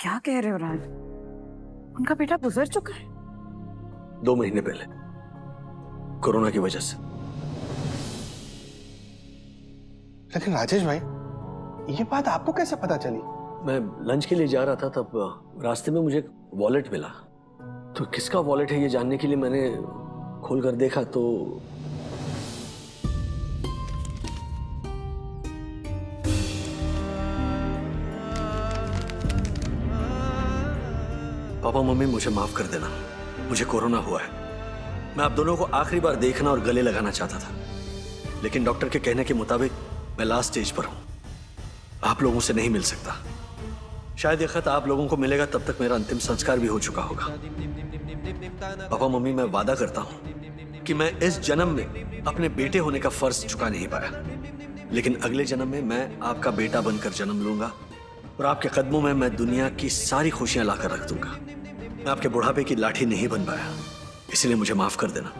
क्या कह रहे हो राज? उनका बेटा गुजर चुका है? 2 महीने पहले कोरोना की वजह से। लेकिन राजेश भाई, ये बात आपको कैसे पता चली? मैं लंच के लिए जा रहा था, तब रास्ते में मुझे एक वॉलेट मिला। तो किसका वॉलेट है ये जानने के लिए मैंने खोल कर देखा तो पापा मम्मी, मुझे माफ कर देना, मुझे कोरोना हुआ है। मैं आप दोनों को आखिरी बार देखना और गले लगाना चाहता था, लेकिन डॉक्टर के कहने के मुताबिक मैं लास्ट स्टेज पर हूं, आप लोगों से नहीं मिल सकता। शायद ये खत आप लोगों को मिलेगा तब तक मेरा अंतिम संस्कार भी हो चुका होगा। पापा मम्मी, मैं वादा करता हूं कि मैं इस जन्म में अपने बेटे होने का फर्ज चुका नहीं पाया, लेकिन अगले जन्म में मैं आपका बेटा बनकर जन्म लूंगा और आपके कदमों में मैं दुनिया की सारी खुशियां लाकर रख दूंगा। मैं आपके बुढ़ापे की लाठी नहीं बन पाया, इसलिए मुझे माफ कर देना,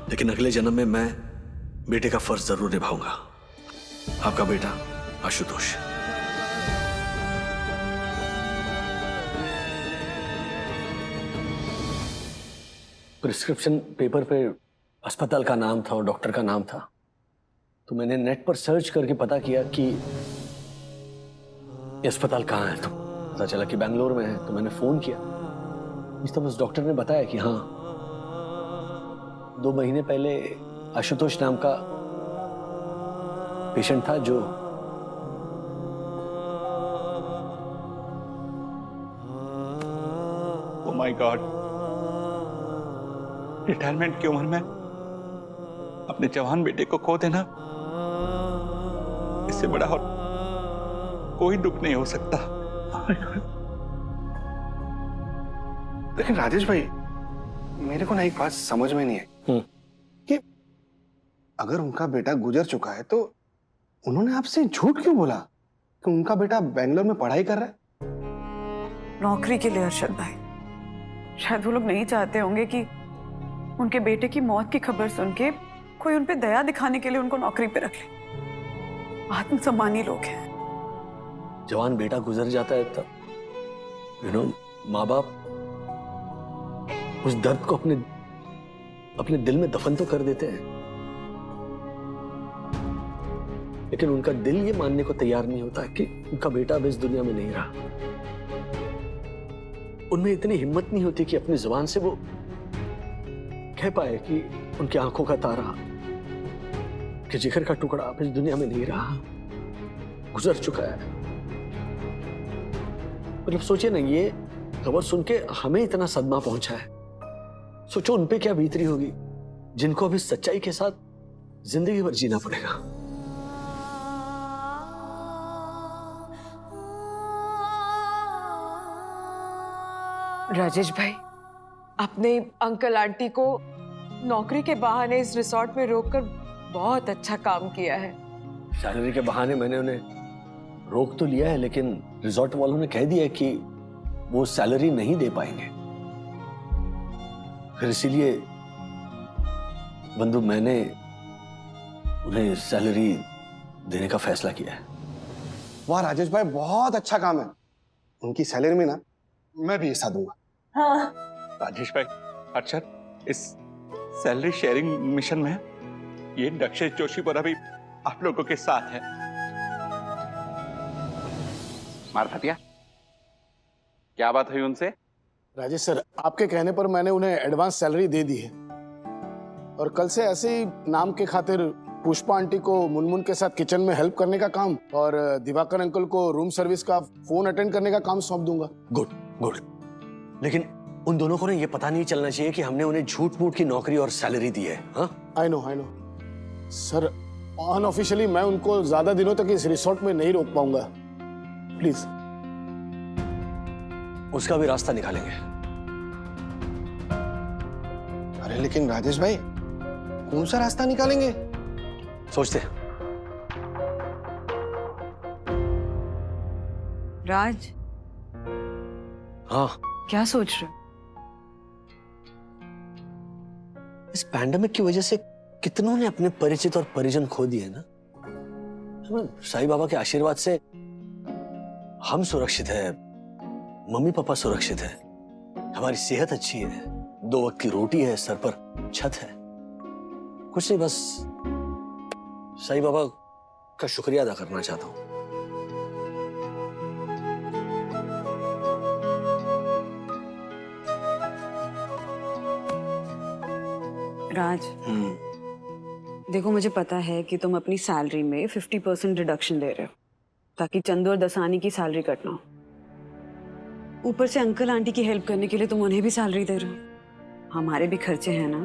लेकिन अगले जन्म में मैं बेटे का फर्ज जरूर निभाऊंगा। आपका बेटा आशुतोष। प्रिस्क्रिप्शन पेपर पे अस्पताल का नाम था और डॉक्टर का नाम था, तो मैंने नेट पर सर्च करके पता किया कि ये अस्पताल कहाँ है। तो पता चला कि बेंगलोर में है। तो मैंने फोन किया, इस तरह उस डॉक्टर ने बताया कि हाँ, 2 महीने पहले आशुतोष नाम का पेशेंट था जो ओह माय गॉड, रिटायरमेंट की उम्र में अपने जवान बेटे को खो देना, इससे बड़ा और कोई दुख नहीं हो सकता। लेकिन राजेश भाई, मेरे को ना एक बात समझ में नहीं है कि अगर उनका बेटा गुजर चुका है तो उन्होंने आपसे झूठ क्यों बोला कि उनका बेटा बेंगलोर में पढ़ाई कर रहा है? नौकरी के लिए अरशद भाई। शायद वो लोग नहीं चाहते होंगे कि उनके बेटे की मौत की खबर सुन के कोई उन पे दया दिखाने के लिए उनको नौकरी पे रख ले। आत्मसम्मानी लोग हैं। जवान बेटा गुजर जाता है तब माँ बाप उस दर्द को अपने दिल में दफन तो कर देते हैं, लेकिन उनका दिल ये मानने को तैयार नहीं होता कि उनका बेटा अब इस दुनिया में नहीं रहा। उनमें इतनी हिम्मत नहीं होती कि अपनी जुबान से वो कह पाए कि उनकी आंखों का तारा, कि जिगर का टुकड़ा अब इस दुनिया में नहीं रहा, गुजर चुका है। मतलब सोचिए ना, ये खबर सुन के हमें इतना सदमा पहुंचा है, सोचो उन पे क्या बीतरी होगी जिनको अभी सच्चाई के साथ जिंदगी भर जीना पड़ेगा। राजेश भाई, आपने अंकल आंटी को नौकरी के बहाने इस रिसोर्ट में रोककर बहुत अच्छा काम किया है। सैलरी के बहाने मैंने उन्हें रोक तो लिया है, लेकिन रिसोर्ट वालों ने कह दिया कि वो सैलरी नहीं दे पाएंगे। फिर इसीलिए बंधु, मैंने उन्हें सैलरी देने का फैसला किया है। वाह राजेश भाई, बहुत अच्छा काम है। उनकी सैलरी में ना मैं भी हिस्सा दूंगा। हाँ। राजेश भाई, अच्छा इस सैलरी शेयरिंग मिशन में ये दक्षेश जोशी पर अभी आप लोगों के साथ है। मारफतिया, क्या बात हुई उनसे? राजेश सर, आपके कहने पर मैंने उन्हें एडवांस सैलरी दे दी है और कल से ऐसे ही नाम के खातिर पुष्पा आंटी को मुनमुन के साथ किचन में हेल्प करने का काम और दिवाकर अंकल को रूम सर्विस का फोन अटेंड करने का काम सौंप दूंगा। गुड गुड, लेकिन उन दोनों को ना ये पता नहीं चलना चाहिए कि हमने उन्हें झूठ मूठ की नौकरी और सैलरी दी है। आई नो सर, अनऑफिशियली मैं उनको ज्यादा दिनों तक इस रिसोर्ट में नहीं रोक पाऊंगा। प्लीज उसका भी रास्ता निकालेंगे। अरे लेकिन राजेश भाई, कौन सा रास्ता निकालेंगे? सोचते। राज, हाँ, क्या सोच रहे हो? इस पैंडेमिक की वजह से कितनों ने अपने परिचित और परिजन खो दिए ना। साईं बाबा के आशीर्वाद से हम सुरक्षित है, मम्मी पापा सुरक्षित है, हमारी सेहत अच्छी है, 2 वक्त की रोटी है, सर पर छत है, कुछ नहीं, बस साईं बाबा का शुक्रिया अदा करना चाहता हूं। राज, देखो मुझे पता है कि तुम अपनी सैलरी में 50% रिडक्शन ले रहे हो ताकि चंदू और दसानी की सैलरी कटना हो। ऊपर से अंकल आंटी की हेल्प करने के लिए तुम उन्हें भी सैलरी दे रहे हो। हमारे भी खर्चे हैं ना,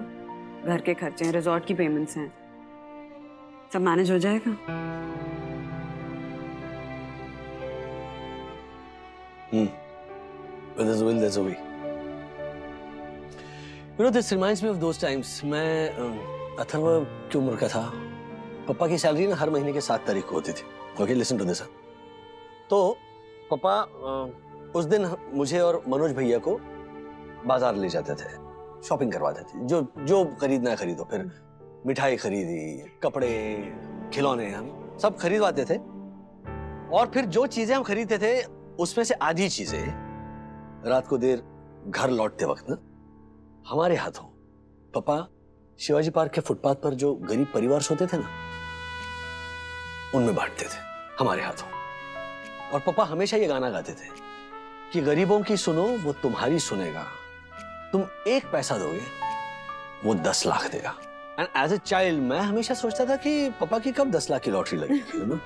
घर के खर्चे हैं, रिजॉर्ट की पेमेंट्स हैं, सब मैनेज हो जाएगा। When there's a will, there's a way. You know, this reminds me of those times. मैं अथर्व की उम्र का था। पापा की सैलरी ना हर महीने के 7 तारीख को होती थी। Okay, listen to this. तो पापा उस दिन मुझे और मनोज भैया को बाजार ले जाते थे, शॉपिंग करवाते थे। जो खरीदना है खरीदो। फिर मिठाई खरीदी, कपड़े, खिलौने, हम सब खरीदवाते थे। और फिर जो चीजें हम खरीदते थे उसमें से आधी चीजें रात को देर घर लौटते वक्त ना हमारे हाथों पापा शिवाजी पार्क के फुटपाथ पर जो गरीब परिवार सोते थे ना उनमें बांटते थे हमारे हाथों। और पापा हमेशा ये गाना गाते थे कि गरीबों की सुनो वो तुम्हारी सुनेगा, तुम 1 पैसा दोगे वो 10 लाख देगा। एंड एज ए चाइल्ड मैं हमेशा सोचता था कि पापा की कब 10 लाख की लॉटरी लगेगी ना।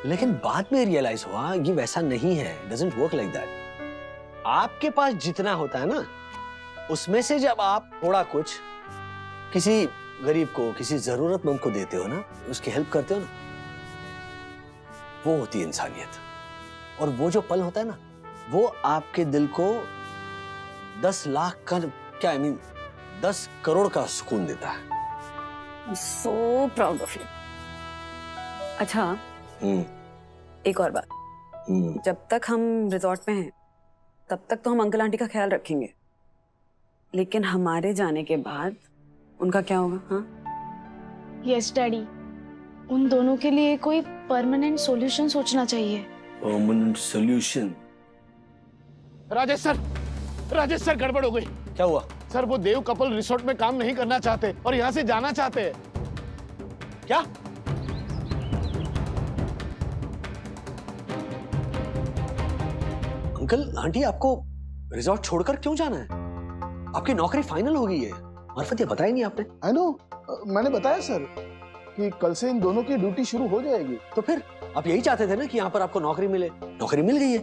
लेकिन बाद में रियलाइज हुआ ये वैसा नहीं है, डजंट वर्क लाइक दैट। आपके पास जितना होता है ना उसमें से जब आप थोड़ा कुछ किसी गरीब को, किसी जरूरतमंद को देते हो ना, उसकी हेल्प करते हो ना, वो होती है इंसानियत। और वो जो पल होता है ना वो आपके दिल को 10 लाख का क्या 10 करोड़ का सुकून देता है। So proud of you. अच्छा, एक और बात, जब तक हम रिजॉर्ट में हैं तब तक तो हम अंकल आंटी का ख्याल रखेंगे, लेकिन हमारे जाने के बाद उनका क्या होगा? हाँ यस डैडी, उन दोनों के लिए कोई परमानेंट सॉल्यूशन सोचना चाहिए। Permanent solution? राजेश सर गड़बड़ हो गई। क्या हुआ? सर वो देव कपल रिसोर्ट में काम नहीं करना चाहते और यहाँ से जाना चाहते हैं। क्या? अंकल आंटी आपको रिजॉर्ट छोड़कर क्यों जाना है? आपकी नौकरी फाइनल हो गई है। मार्फत ये बताया नहीं आपने? आई नो, मैंने बताया सर कि कल से इन दोनों की ड्यूटी शुरू हो जाएगी। तो फिर आप यही चाहते थे ना कि यहाँ पर आपको नौकरी मिले, नौकरी मिल गई है,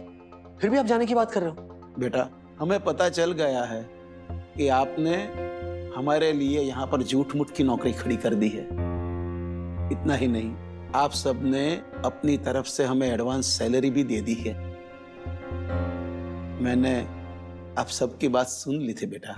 फिर भी आप जाने की बात कर रहे हो। बेटा हमें पता चल गया है कि आपने हमारे लिए यहाँ पर झूठ मूठ की नौकरी खड़ी कर दी है। इतना ही नहीं, आप सबने अपनी तरफ से हमें एडवांस सैलरी भी दे दी है। मैंने आप सबकी बात सुन ली थी बेटा।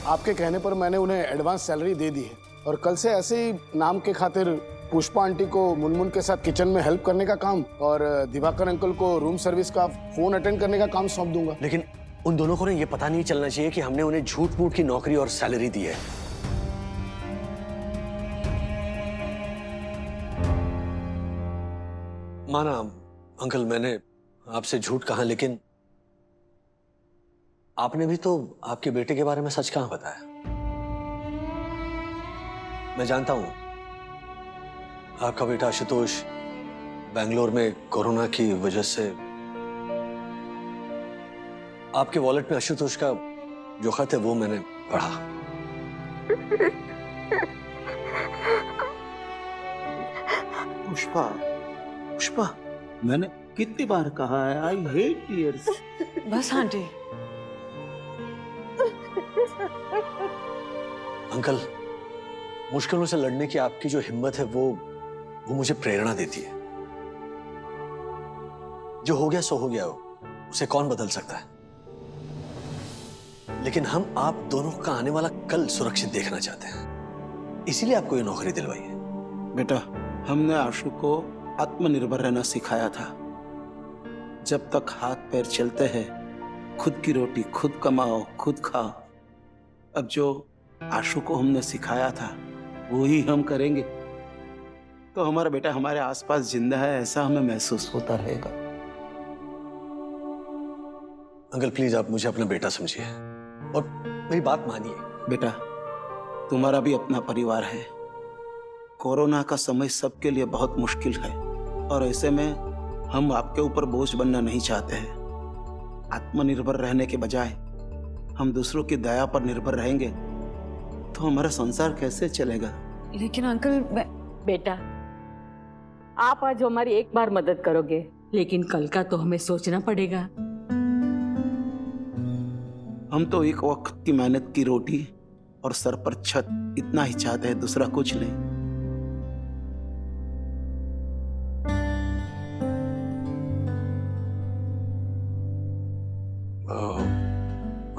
आपके कहने पर मैंने उन्हें एडवांस सैलरी दे दी है और कल से ऐसे ही नाम के खातिर पुष्पा आंटी को मुनमुन के साथ किचन में हेल्प करने का काम और दिवाकर अंकल को रूम सर्विस का फोन अटेंड करने का काम सौंप दूंगा। लेकिन उन दोनों को ये पता नहीं चलना चाहिए कि हमने उन्हें झूठ मूठ की नौकरी और सैलरी दी है। माना अंकल मैंने आपसे झूठ कहा, लेकिन आपने भी तो आपके बेटे के बारे में सच कहां बताया। मैं जानता हूं आपका बेटा आशुतोष बेंगलोर में कोरोना की वजह से, आपके वॉलेट में आशुतोष का जो खत है वो मैंने पढ़ा। पुष्पा मैंने कितनी बार कहा है आई हेट टीयर्स। बस आंटी। अंकल मुश्किलों से लड़ने की आपकी जो हिम्मत है वो मुझे प्रेरणा देती है। जो हो गया सो हो गया, उसे कौन बदल सकता है। लेकिन हम आप दोनों का आने वाला कल सुरक्षित देखना चाहते हैं, इसीलिए आपको ये नौकरी दिलवाई है। बेटा हमने आशु को आत्मनिर्भर रहना सिखाया था। जब तक हाथ पैर चलते हैं खुद की रोटी खुद कमाओ खुद खाओ। अब जो आशु को हमने सिखाया था वो ही हम करेंगे तो हमारा बेटा हमारे आसपास जिंदा है ऐसा हमें महसूस होता रहेगा। अंकल प्लीज आप मुझे अपना बेटा समझिए और मेरी बात मानिए। बेटा, तुम्हारा भी अपना परिवार है। कोरोना का समय सबके लिए बहुत मुश्किल है और ऐसे में हम आपके ऊपर बोझ बनना नहीं चाहते हैं। आत्मनिर्भर रहने के बजाय हम दूसरों की दया पर निर्भर रहेंगे तो हमारा संसार कैसे चलेगा? लेकिन अंकल बेटा, आप आज हमारी एक बार मदद करोगे, लेकिन कल का तो हमें सोचना पड़ेगा। हम तो एक वक्त की मेहनत की रोटी और सर पर छत इतना ही चाहते हैं, दूसरा कुछ नहीं।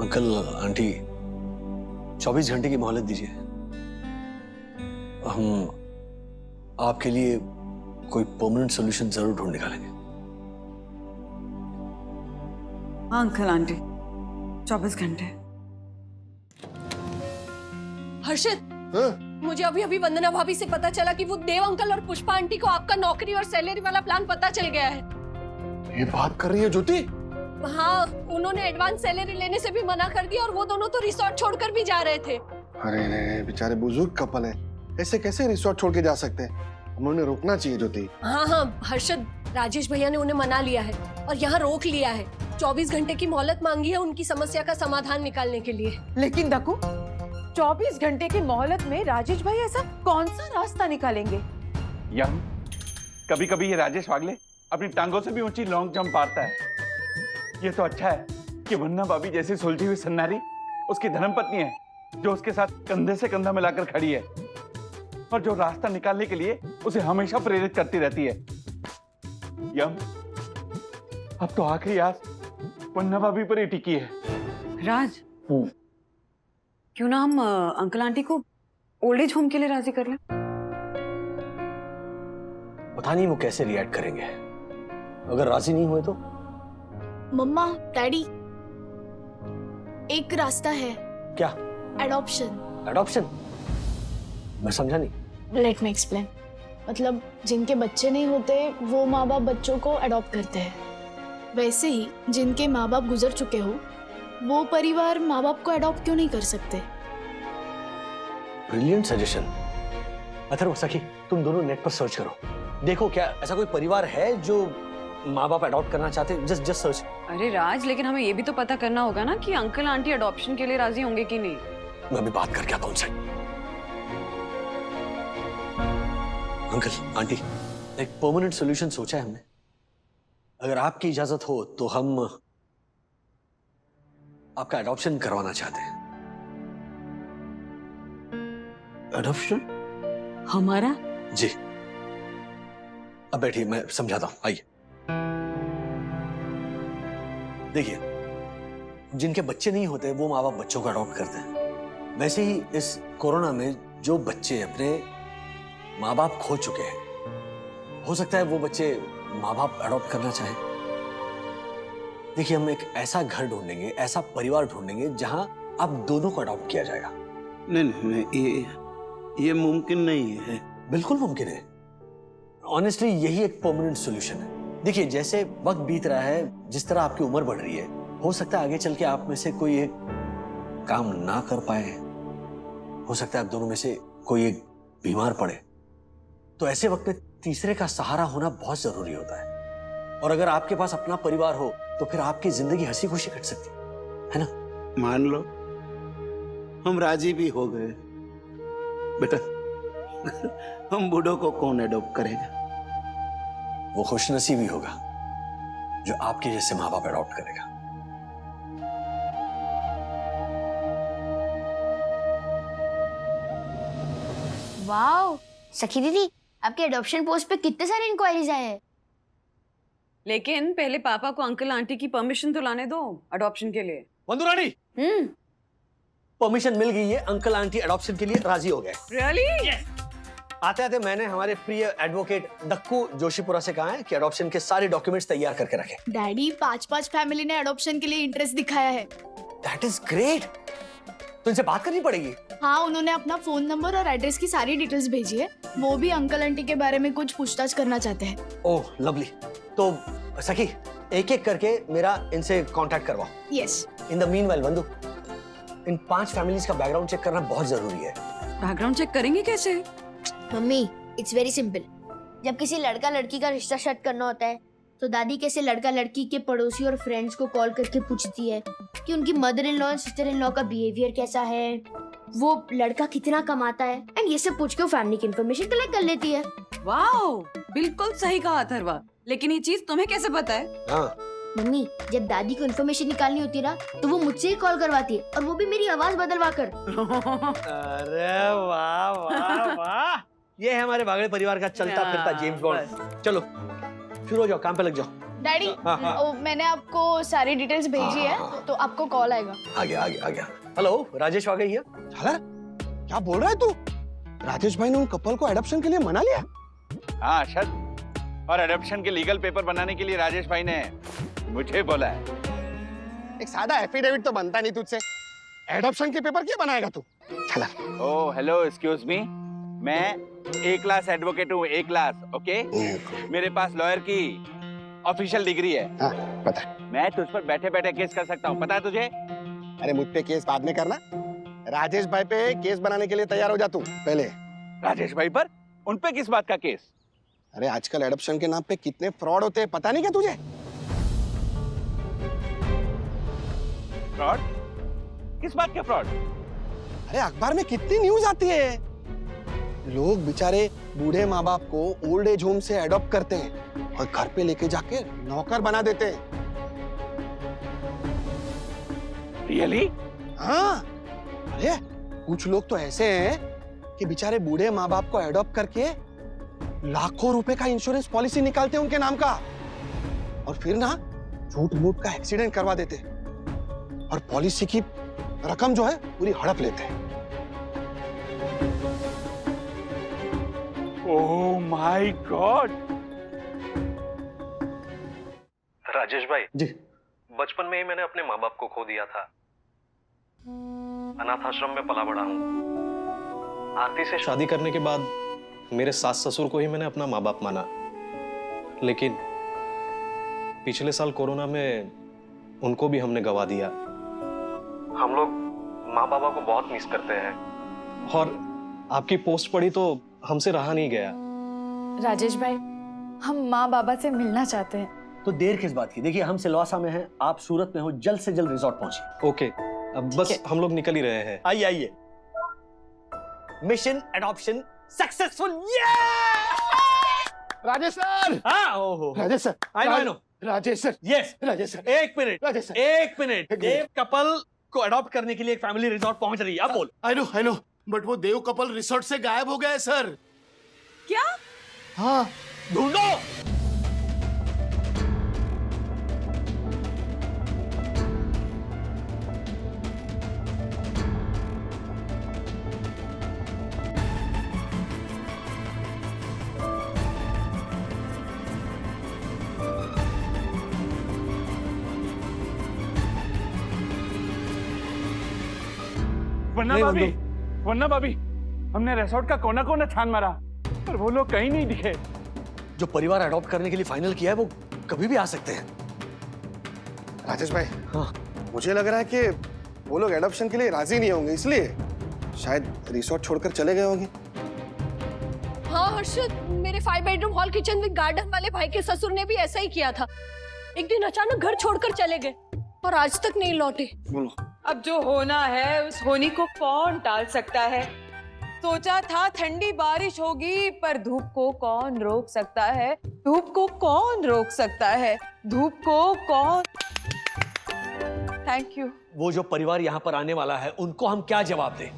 अंकल आंटी 24 घंटे की मोहलत दीजिए। हम आपके लिए कोई परमानेंट सॉल्यूशन जरूर ढूंढ निकालेंगे। हाँ अंकल आंटी 24 घंटे। हर्षित, मुझे अभी अभी वंदना भाभी से पता चला कि वो देव अंकल और पुष्पा आंटी को आपका नौकरी और सैलरी वाला प्लान पता चल गया है। ये बात कर रही है ज्योति? हाँ, उन्होंने एडवांस सैलरी लेने से भी मना कर दिया और वो दोनों तो रिसोर्ट छोड़कर भी जा रहे थे। अरे नहीं, बेचारे बुजुर्ग कपल है, ऐसे कैसे रिसोर्ट छोड़ के जा सकते हैं? उन्हें रोकना चाहिए ज्योति। हाँ, हर्षद, राजेश भैया ने उन्हें मना लिया है और यहाँ रोक लिया है। 24 घंटे की मोहलत मांगी है उनकी समस्या का समाधान निकालने के लिए। लेकिन दक्कू, 24 घंटे की मोहलत में राजेश भाई ऐसा कौन सा रास्ता निकालेंगे? यम, कभी कभी ये राजेश वागले अपनी टांगों से भी ऊंची लॉन्ग जंप मारता है। ये तो अच्छा है कि वन्ना भाभी जैसी सुलझी हुई सन्नारी उसकी धर्मपत्नी है, जो उसके साथ कंधे से कंधा मिलाकर खड़ी है और जो रास्ता निकालने के लिए उसे हमेशा प्रेरित करती रहती है। यम, अब तो आखिरी आस वन्ना भाभी पर ही टिकी है। राज, क्यों ना हम अंकल आंटी को ओल्ड एज होम के लिए राजी कर लें? पता नहीं वो कैसे रिएक्ट करेंगे। अगर राजी नहीं हुए तो? मम्मा, डैडी, एक रास्ता है। क्या? एडॉप्शन। एडॉप्शन? मैं समझा नहीं। Let me explain. मतलब जिनके बच्चे नहीं होते वो माँ बाप बच्चों को अडॉप्ट करते हैं, वैसे ही जिनके माँ बाप गुजर चुके हो वो परिवार माँ बाप को अडॉप्ट क्यों नहीं कर सकते? Brilliant suggestion. अथर्व, सखी, तुम दोनों नेट पर सर्च करो, देखो क्या ऐसा कोई परिवार है जो माँ बाप अडॉप्ट करना चाहते हैं। Just search. अरे राज, लेकिन हमें ये भी तो पता करना होगा ना कि अंकल आंटी अडॉप्शन के लिए राजी होंगे कि नहीं। मैं भी बात करके आता हूँ उनसे। अंकल आंटी, एक परमानेंट सॉल्यूशन सोचा है हमने। अगर आपकी इजाजत हो तो हम आपका अडॉप्शन करवाना चाहते हैं। एडॉप्शन? हमारा? जी। अब बैठिए, मैं समझाता हूं, आइए। देखिए, जिनके बच्चे नहीं होते वो माँ बाप बच्चों को अडॉप्ट करते हैं। वैसे ही इस कोरोना में जो बच्चे अपने माँ बाप खो चुके हैं, हो सकता है वो बच्चे माँ बाप अडॉप्ट करना चाहें। देखिए, हम एक ऐसा घर ढूंढेंगे, ऐसा परिवार ढूंढेंगे जहां आप दोनों को अडॉप्ट किया जाएगा। नहीं, ये मुमकिन नहीं है। बिल्कुल मुमकिन है। ऑनेस्टली यही एक परमानेंट सॉल्यूशन है। देखिए, जैसे वक्त बीत रहा है, जिस तरह आपकी उम्र बढ़ रही है, हो सकता है आगे चल के आप में से कोई एक काम ना कर पाए। हो सकता है आप दोनों में से कोई एक बीमार पड़े। तो ऐसे वक्त में तीसरे का सहारा होना बहुत जरूरी होता है। और अगर आपके पास अपना परिवार हो तो फिर आपकी जिंदगी हंसी खुशी कट सकती है ना? मान लो हम राजी भी हो गए। बेटा, हम बूढ़ों को कौन अडॉप्ट करेगा? वो खुशनसीबी होगा जो आपके जैसे माँ बाप अडॉप्ट करेगा। वाओ, सखी दीदी, आपके एडॉप्शन पोस्ट पे कितने सारे इंक्वायरीज आए हैं। लेकिन पहले पापा को अंकल आंटी की परमिशन तो लाने दो अडॉप्शन के लिए। वंदु रानी, परमिशन मिल गई है। अंकल आंटी अडॉप्शन के लिए राजी हो गए। रियली? आते आते मैंने हमारे प्रिय एडवोकेट दक्कू जोशीपुरा से कहा है कि अडॉप्शन के सारे डॉक्यूमेंट्स तैयार करके रखें। डैडी, 5-5 फैमिली ने एडॉप्शन के लिए इंटरेस्ट दिखाया है। That is great. तो इनसे बात करनी पड़ेगी। हाँ, उन्होंने अपना फोन नंबर और एड्रेस की सारी डिटेल्स भेजी है। वो भी अंकल आंटी के बारे में कुछ पूछताछ करना चाहते हैं। ओह लवली। तो सखी, एक एक करके मेरा इनसे कांटेक्ट करवाओ। यस। इन द मीनवाइल बंधु, इन 5 फैमिलीज का बैकग्राउंड चेक करना बहुत जरूरी है। बैकग्राउंड चेक करेंगे कैसे? Mummy it's very simple. जब किसी लड़का लड़की का रिश्ता सेट करना होता है तो दादी कैसे लड़का लड़की के पड़ोसी और फ्रेंड्स को कॉल करके पूछती है कि उनकी मदर इन लॉ और सिस्टर इन लॉ का बिहेवियर कैसा है, वो लड़का कितना कमाता है, एंड ये सब पूछ के वो फैमिली की इन्फॉर्मेशन कलेक्ट कर लेती है। वाओ, बिल्कुल सही कहा अथर्वा। लेकिन ये चीज तुम्हें कैसे पता है? हाँ, मम्मी जब दादी को इन्फॉर्मेशन निकालनी होती है ना तो वो मुझसे ही कॉल करवाती है, और वो भी मेरी आवाज बदलवा कर। अरे वाह वाह वाह, ये है हमारे भागड़े परिवार का चलता फिरता जेम्स बॉन्ड। चलो शुरू हो जाओ, काम पे लग जाओ। डैडी मैंने आपको सारी डिटेल्स भेजी है तो आपको कॉल आएगा। आ गया। हेलो, राजेश आ गई है। झालर, क्या बोल रहा है तू? राजेश भाई ने उन कपल को एडॉप्शन के लिए मना लिया? हाँ अरशद, और एडॉप्शन के लीगल पेपर बनाने के लिए राजेश भाई ने मुझे बोला है। एक सादा एफिडेविट तो बनता नहीं तुझसे, एडॉप्शन के पेपर क्या बनाएगा तू? झालर। ओह हेलो, एक्सक्यूज मी, मैं ए क्लास एडवोकेट हूँ, ए क्लास, ओके? मेरे पास लॉयर की ऑफिशियल डिग्री है। हाँ, पता है। मैं तुझ पर बैठे बैठे केस कर सकता हूँ, पता है तुझे? अरे मुझ पे केस बाद में करना, राजेश भाई पे केस बनाने के लिए तैयार हो जा तू पहले। राजेश भाई पर? उन पे किस बात का केस? अरे आजकल एडॉप्शन के नाम पे कितने फ्रॉड होते हैं, पता नहीं क्या तुझे? फ्रॉड? किस बात के फ्रॉड? अरे अखबार में कितनी न्यूज आती है, लोग बेचारे बूढ़े माँ बाप को ओल्ड एज होम से अडॉप्ट करते हैं और घर पे लेके जाके नौकर बना देते हैं। रियली? हाँ, अरे कुछ लोग तो ऐसे हैं कि बेचारे बूढ़े माँ बाप को अडॉप्ट करके लाखों रुपए का इंश्योरेंस पॉलिसी निकालते हैं उनके नाम का, और फिर ना झूठ मूठ का एक्सीडेंट करवा देते हैं और पॉलिसी की रकम जो है पूरी हड़प लेते हैं। Oh my God. राजेश भाई जी, बचपन में ही मैंने अपने माँ बाप को खो दिया था। अनाथ आश्रम में पला बड़ा हूँ। आरती से शादी करने के बाद मेरे सास ससुर को ही मैंने अपना माँ बाप माना, लेकिन पिछले साल कोरोना में उनको भी हमने गवा दिया। हम लोग माँ बाबा को बहुत मिस करते हैं, और आपकी पोस्ट पढ़ी तो हमसे रहा नहीं गया। राजेश भाई, हम माँ बाबा से मिलना चाहते हैं। तो देर किस बात की? देखिए हम सिलवासा में हैं, आप सूरत में हो, जल्द से जल्द रिजॉर्ट पहुंचिए। ओके, अब बस हम लोग निकल ही रहे हैं। आइए। Mission adoption successful. Rajesh sir. हाँ, ओहो Rajesh sir. I know. Rajesh sir. Yes Rajesh sir. एक मिनट, राजेश सर। एक मिनट। देव कपल को अडॉप्ट करने के लिए एक फैमिली रिजॉर्ट पहुंच रही है। आप बोल। आई नो, बट वो देव कपल रिसोर्ट से गायब हो गए सर। क्या? हाँ, ढूंढो। वरना भाभी, हमने रिसोर्ट का कोना कोना छान मारा, पर वो लोग कहीं नहीं दिखे। जो परिवार अडॉप्ट करने के लिए फाइनल किया है वो कभी भी आ सकते हैं। राजेश भाई, हाँ, मुझे लग रहा है कि वो लोग एडॉप्शन के लिए राजी नहीं होंगे, इसलिए शायद रिसोर्ट छोड़कर चले गए होंगे। हाँ हर्षद, मेरे 5 bedroom hall kitchen with garden वाले भाई के ससुर ने भी ऐसा ही किया था। एक दिन अचानक घर छोड़कर चले गए और आज तक नहीं लौटे। बोलो। अब जो होना है उस होनी को कौन टाल सकता है? सोचा था ठंडी बारिश होगी, पर धूप को कौन रोक सकता है? धूप को कौन रोक सकता है? धूप को कौन? Thank you. वो जो परिवार यहाँ पर आने वाला है उनको हम क्या जवाब दें?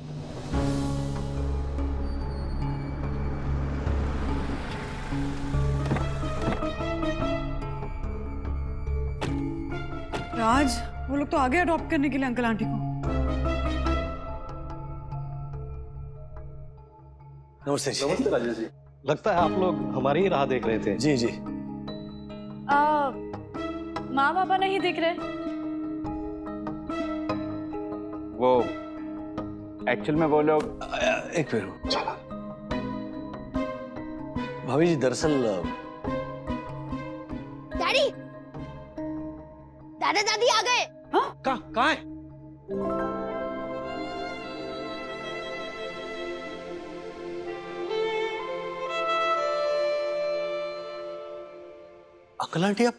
राज, वो लोग तो आगे अडॉप्ट करने के लिए अंकल आंटी को। नमस्ते जी। नमस्ते राजेश जी। लगता है आप लोग हमारी ही राह देख रहे थे। जी जी। माँ बाबा नहीं दिख रहे। वो एक्चुअल में वो लोग एक मिनट, चला। भाभी जी, दरअसल डैडी, दादा दादी आ गए। कहाँ है? अंकल आंटी आप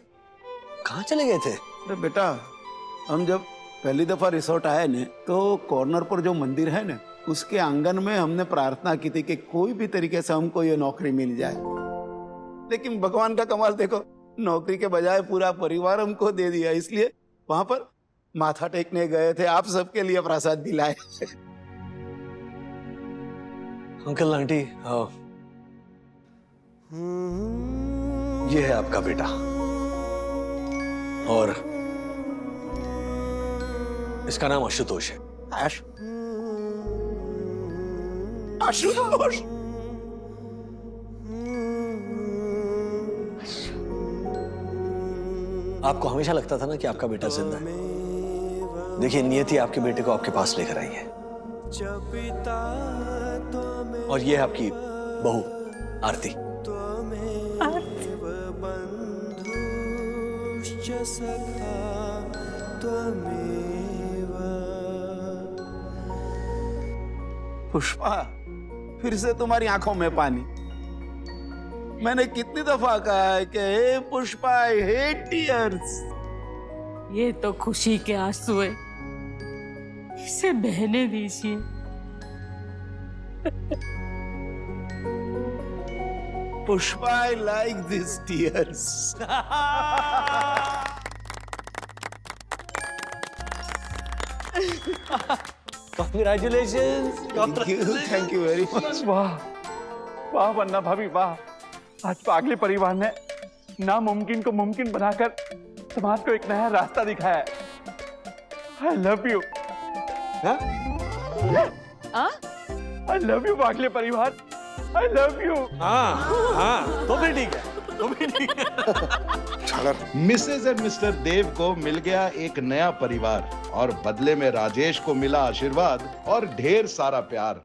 कहाँ चले गए थे? अरे बेटा, हम जब पहली दफा रिसोर्ट आए ने तो कॉर्नर पर जो मंदिर है ना, उसके आंगन में हमने प्रार्थना की थी कि कोई भी तरीके से हमको ये नौकरी मिल जाए। लेकिन भगवान का कमाल देखो, नौकरी के बजाय पूरा परिवार हमको दे दिया। इसलिए वहां पर माथा टेकने गए थे, आप सबके लिए प्रसाद भी लाए। अंकल आंटी ये है आपका बेटा और इसका नाम आशुतोष है। आशुतोष, आपको हमेशा लगता था ना कि आपका बेटा जिंदा है। देखिए, नियति आपके बेटे को आपके पास लेकर आई है और ये है आपकी बहू आरती। पुष्पा, फिर से तुम्हारी आंखों में पानी। मैंने कितनी दफा कहा है कि हे पुष्पा, आई हेट टीयर्स। ये तो खुशी के आंसू है, इसे बहने दीजिए। Pushpa, I like this tears. Congratulations! Thank you very much. वाह वाह वन्ना भाभी वाह, आज पागले परिवार ने नामुमकिन को मुमकिन बनाकर समाज को एक नया रास्ता दिखाया है। I love you. I love you पागले परिवार, आई लव यू। हाँ, तो भी ठीक है, तो भी ठीक है। मिसेज एंड मिस्टर देव को मिल गया एक नया परिवार और बदले में राजेश को मिला आशीर्वाद और ढेर सारा प्यार।